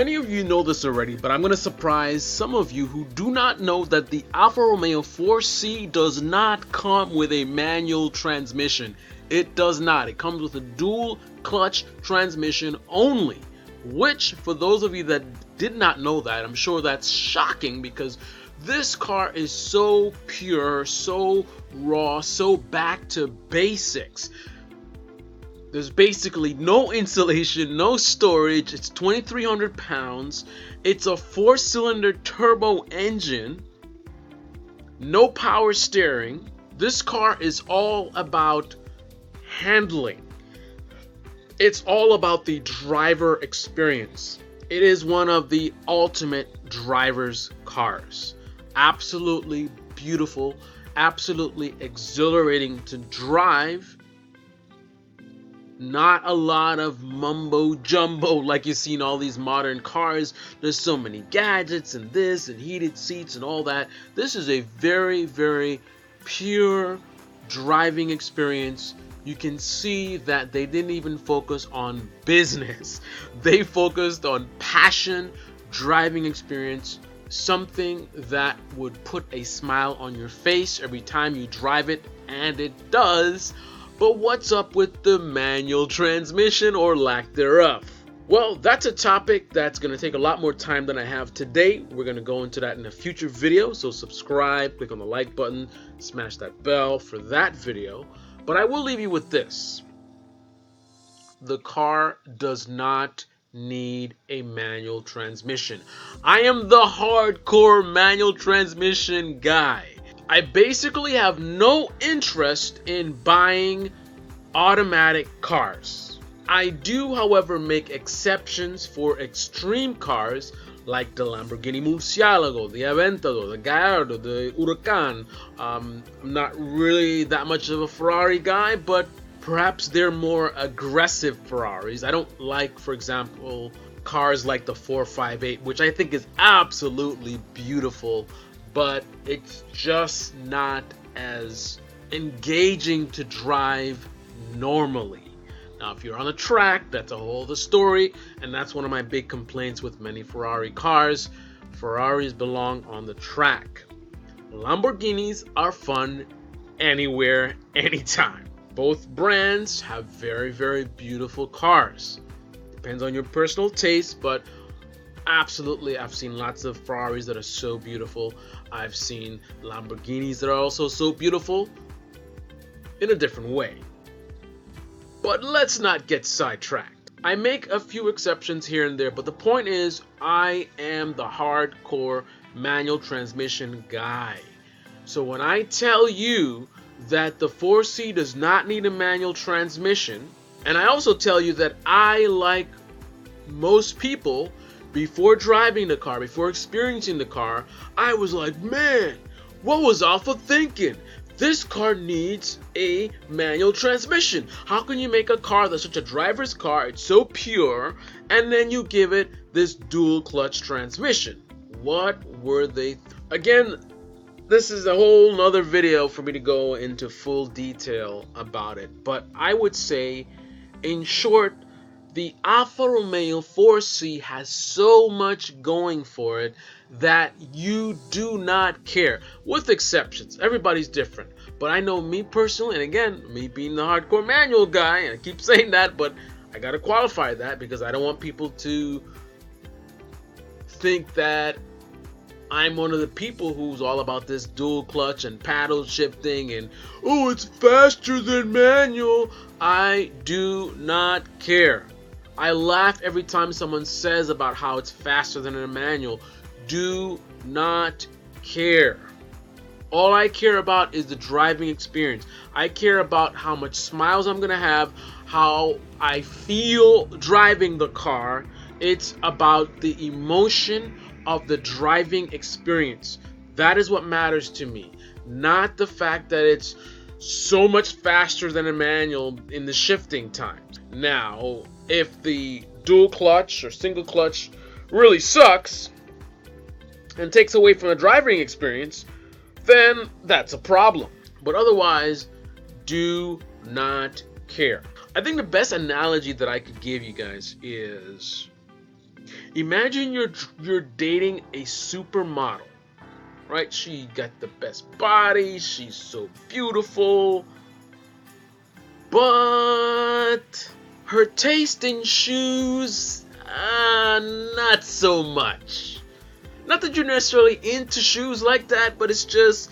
many of you know this already, but I'm going to surprise some of you who do not know that the Alfa Romeo 4C does not come with a manual transmission. It does not. It comes with a dual clutch transmission only, which for those of you that did not know that, I'm sure that's shocking because this car is so pure, so raw, so back to basics. There's basically no insulation, no storage. It's 2,300 pounds. It's a 4-cylinder turbo engine. No power steering. This car is all about handling. It's all about the driver experience. It is one of the ultimate driver's cars. Absolutely beautiful, absolutely exhilarating to drive. Not a lot of mumbo jumbo like you see in all these modern cars. There's so many gadgets and this and heated seats and all that. This is a very, very pure driving experience. You can see that they didn't even focus on business. They focused on passion, driving experience, something that would put a smile on your face every time you drive it, and it does. But what's up with the manual transmission or lack thereof? Well, that's a topic that's going to take a lot more time than I have today. We're going to go into that in a future video, so subscribe, click on the like button, smash that bell for that video. But I will leave you with this. The car does not need a manual transmission. I am the hardcore manual transmission guy. I basically have no interest in buying automatic cars. I do, however, make exceptions for extreme cars like the Lamborghini Murcielago, the Aventador, the Gallardo, the Huracan. I'm not really that much of a Ferrari guy, but perhaps they're more aggressive Ferraris. I don't like, for example, cars like the 458, which I think is absolutely beautiful, but it's just not as engaging to drive normally. Now, if you're on a track, that's a whole other story, and that's one of my big complaints with many Ferrari cars. Ferraris belong on the track. Lamborghinis are fun anywhere, anytime. Both brands have very, very beautiful cars. Depends on your personal taste, but absolutely, I've seen lots of Ferraris that are so beautiful. I've seen Lamborghinis that are also so beautiful in a different way. But let's not get sidetracked. I make a few exceptions here and there, but the point is I am the hardcore manual transmission guy. So when I tell you that the 4C does not need a manual transmission, and I also tell you that I, like most people, before driving the car, before experiencing the car, I was like, man, what was Alfa thinking? This car needs a manual transmission. How can you make a car that's such a driver's car, it's so pure, and then you give it this dual clutch transmission? What were they Again, this is a whole nother video for me to go into full detail about it, but I would say, in short, the Alfa Romeo 4C has so much going for it that you do not care, with exceptions. Everybody's different, but I know me personally, and again, me being the hardcore manual guy, and I keep saying that, but I gotta qualify that because I don't want people to think that I'm one of the people who's all about this dual clutch and paddle shifting and, oh, it's faster than manual. I do not care. I laugh every time someone says about how it's faster than a manual. Do not care. All I care about is the driving experience. I care about how much smiles I'm gonna have, how I feel driving the car. It's about the emotion of the driving experience. That is what matters to me, not the fact that it's so much faster than a manual in the shifting times. Now, if the dual clutch or single clutch really sucks and takes away from the driving experience, then that's a problem. But otherwise, do not care. I think the best analogy that I could give you guys is Imagine you're dating a supermodel, right? She got the best body, she's so beautiful, but her taste in shoes, not so much. Not that you're necessarily into shoes like that, but it's just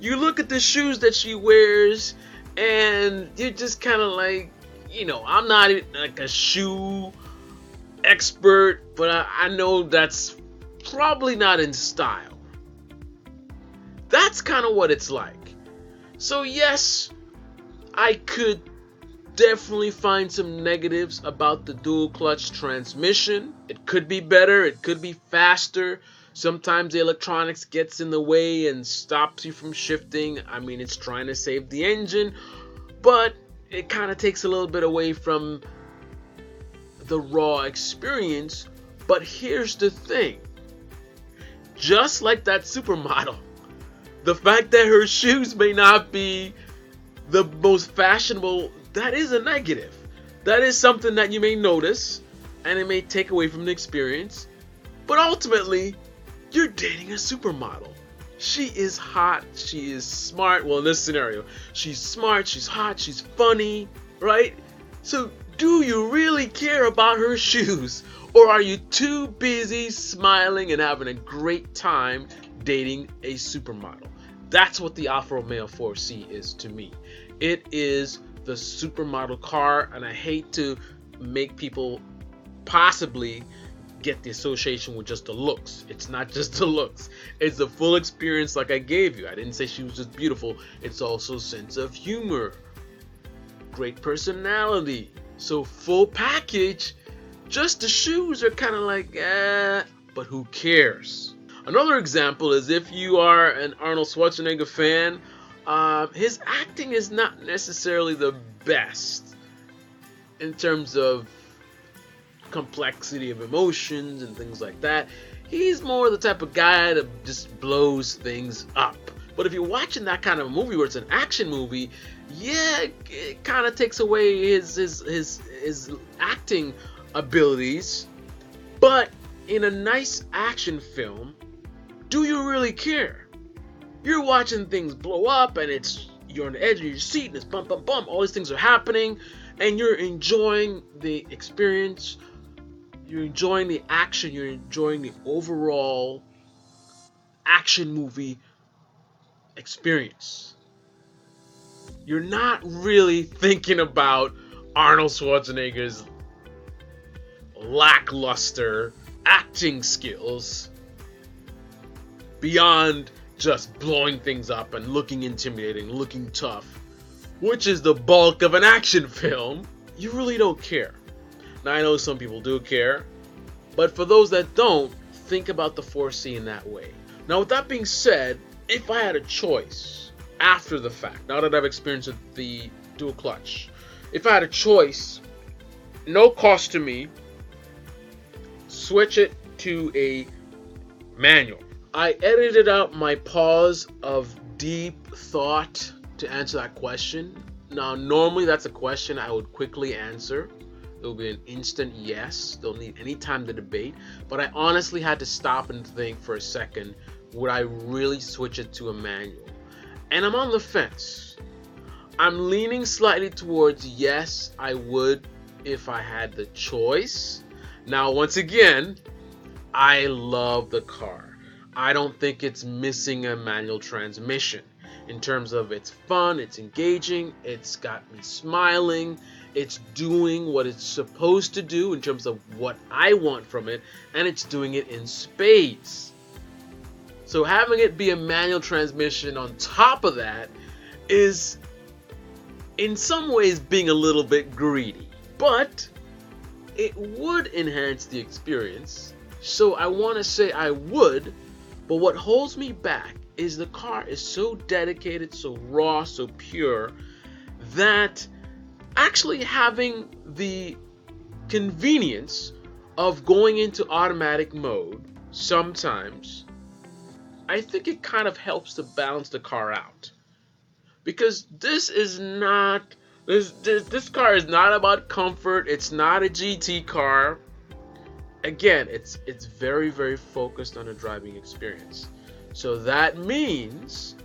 you look at the shoes that she wears, and you're just kind of like, I'm not like a shoe expert, but I know that's probably not in style. That's kind of what it's like. So, yes, I could definitely find some negatives about the dual clutch transmission. It could be better, it could be faster. Sometimes the electronics gets in the way and stops you from shifting. I mean, it's trying to save the engine, but it kind of takes a little bit away from the raw experience. But here's the thing. Just like that supermodel, the fact that her shoes may not be the most fashionable, that is a negative. That is something that you may notice, and it may take away from the experience. But ultimately, you're dating a supermodel. She is hot, she is smart. Well, in this scenario, she's smart, she's hot, she's funny, right? So, do you really care about her shoes? Or are you too busy smiling and having a great time dating a supermodel? That's what the Alfa Romeo 4C is to me. It is the supermodel car, and I hate to make people possibly get the association with just the looks. It's not just the looks. It's the full experience like I gave you. I didn't say she was just beautiful. It's also sense of humor, great personality. So full package. Just the shoes are kind of like, but who cares? Another example is if you are an Arnold Schwarzenegger fan, his acting is not necessarily the best in terms of complexity of emotions and things like that. He's more the type of guy that just blows things up. But if you're watching that kind of a movie where it's an action movie, yeah, it kind of takes away his acting abilities. But in a nice action film, do you really care? You're watching things blow up, and you're on the edge of your seat, and it's bump, bump, bump. All these things are happening, and you're enjoying the experience. You're enjoying the action. You're enjoying the overall action movie experience. You're not really thinking about Arnold Schwarzenegger's lackluster acting skills beyond just blowing things up and looking intimidating, looking tough, which is the bulk of an action film. You really don't care. Now, I know some people do care, but for those that don't, think about the 4C in that way. Now, with that being said, if I had a choice after the fact, now that I've experienced the dual clutch, if I had a choice, no cost to me, switch it to a manual. I edited out my pause of deep thought to answer that question. Now, normally that's a question I would quickly answer. It will be an instant yes. Don't need any time to debate. But I honestly had to stop and think for a second, would I really switch it to a manual? And I'm on the fence. I'm leaning slightly towards yes, I would if I had the choice. Now, once again, I love the car. I don't think it's missing a manual transmission. In terms of it's fun, it's engaging, it's got me smiling, it's doing what it's supposed to do in terms of what I want from it, and it's doing it in spades. So having it be a manual transmission on top of that is in some ways being a little bit greedy, but it would enhance the experience. So I want to say I would, but what holds me back is the car is so dedicated, so raw, so pure, that actually having the convenience of going into automatic mode sometimes, I think it kind of helps to balance the car out. Because this car is not about comfort. It's not a GT car. again, it's very, very focused on the driving experience. So that means,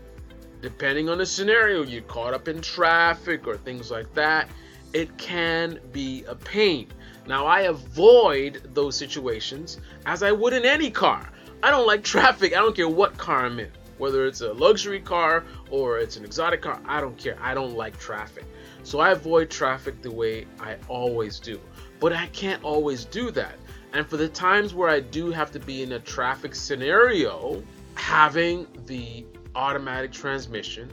depending on the scenario, you're caught up in traffic or things like that, it can be a pain. Now, I avoid those situations as I would in any car. I don't like traffic. I don't care what car I'm in. Whether it's a luxury car or it's an exotic car, I don't care. I don't like traffic. So I avoid traffic the way I always do. But I can't always do that. And for the times where I do have to be in a traffic scenario, having the automatic transmission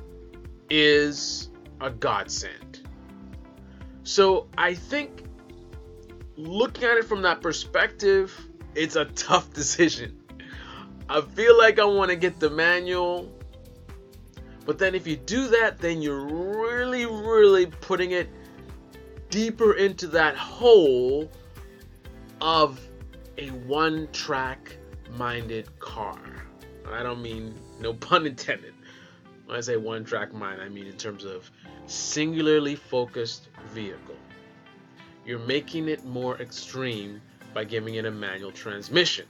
is a godsend. So I think looking at it from that perspective, it's a tough decision. I feel like I want to get the manual, but then if you do that, then you're really, really putting it deeper into that hole of a one-track minded car. I don't mean, no pun intended. When I say one-track mind, I mean in terms of singularly focused vehicle. You're making it more extreme by giving it a manual transmission.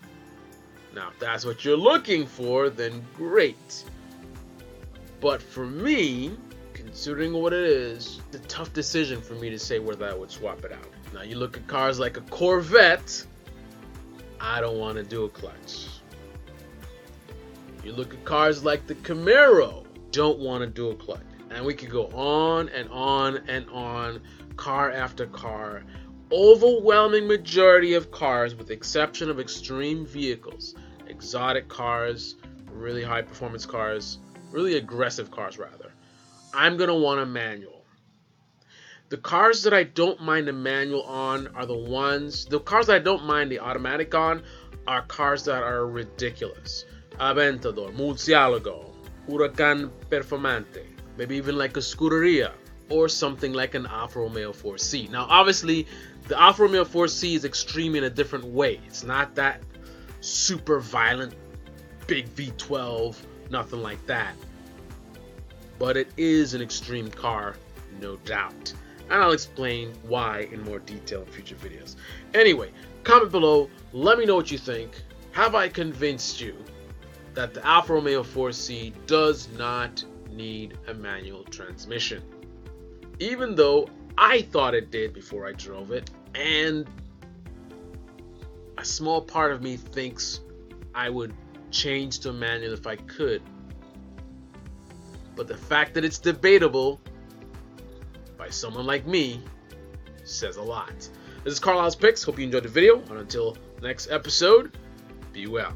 Now, if that's what you're looking for, then great. But for me, considering what it is, it's a tough decision for me to say whether I would swap it out. Now, you look at cars like a Corvette, I don't want to do a clutch. You look at cars like the Camaro, don't want to do a clutch. And we could go on and on and on, car after car. Overwhelming majority of cars, with the exception of extreme vehicles, exotic cars, really high performance cars, really aggressive cars rather, I'm going to want a manual. The cars that I don't mind a manual on are the cars that I don't mind the automatic on are cars that are ridiculous. Aventador, Murciélago, Huracan Performante, maybe even like a Scuderia, or something like an Alfa Romeo 4C. Now, obviously, the Alfa Romeo 4C is extreme in a different way. It's not that super violent, big V12, nothing like that. But it is an extreme car, no doubt. And I'll explain why in more detail in future videos. Anyway, comment below, let me know what you think. Have I convinced you that the Alfa Romeo 4C does not need a manual transmission? Even though I thought it did before I drove it, and a small part of me thinks I would change to a manual if I could. But the fact that it's debatable by someone like me says a lot. This is Carlisle's Picks. Hope you enjoyed the video. And until next episode, be well.